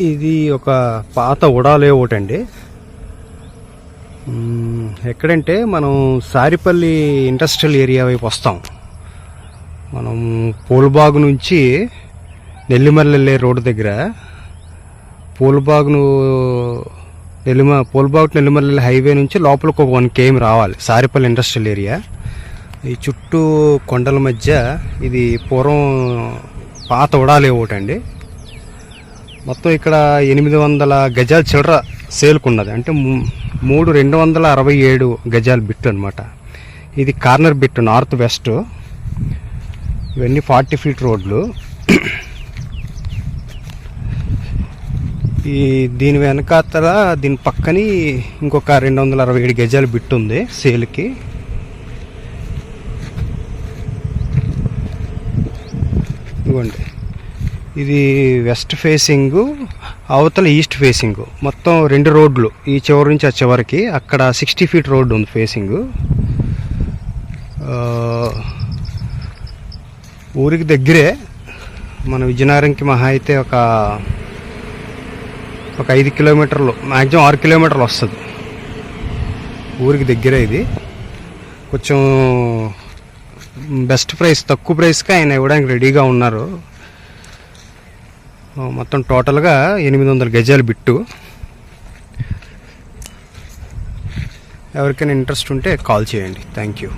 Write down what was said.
ఇది ఒక పాత ఉడాలే ఒకటండి. ఎక్కడంటే మనం సారిపల్లి ఇండస్ట్రియల్ ఏరియా వైపు వస్తాం. మనం పూలబాగు నుంచి నెల్లిమర్ల వెళ్ళే రోడ్డు దగ్గర పూలబాగు నెల్లిమర్ల హైవే నుంచి లోపలికి ఒక 1 km రావాలి. Saripalli industrial area. ఈ చుట్టూ కొండల మధ్య ఇది పూర్వం పాత ఉడాలే ఒకటండి. మొత్తం ఇక్కడ 800 గజాల చిల్లర సేల్కున్నది. అంటే 267 గజాల బిట్ అనమాట. ఇది కార్నర్ బిట్, నార్త్ వెస్ట్. ఇవన్నీ 40 feet రోడ్లు. దీని వెనకాతల దీని పక్కని ఇంకొక 267 గజాల బిట్ ఉంది సేల్కి. ఇవ్వండి, ఇది వెస్ట్ ఫేసింగ్, అవతల ఈస్ట్ ఫేసింగ్. మొత్తం 2 రోడ్లు, ఈ చివరి నుంచి ఆ చివరికి. అక్కడ 60 feet రోడ్డు ఉంది ఫేసింగ్. ఊరికి దగ్గరే. మన విజయనగరంకి మహా అయితే ఒక 5 kilometers, మ్యాక్సిమం 6 kilometers వస్తుంది. ఊరికి దగ్గరే ఇది. కొంచెం బెస్ట్ ప్రైస్, తక్కువ ప్రైస్కి ఆయన ఇవ్వడానికి రెడీగా ఉన్నారు. మొత్తం టోటల్గా 800 గజాల బిట్టు. ఎవరికైనా ఇంట్రెస్ట్ ఉంటే కాల్ చేయండి. Thank you.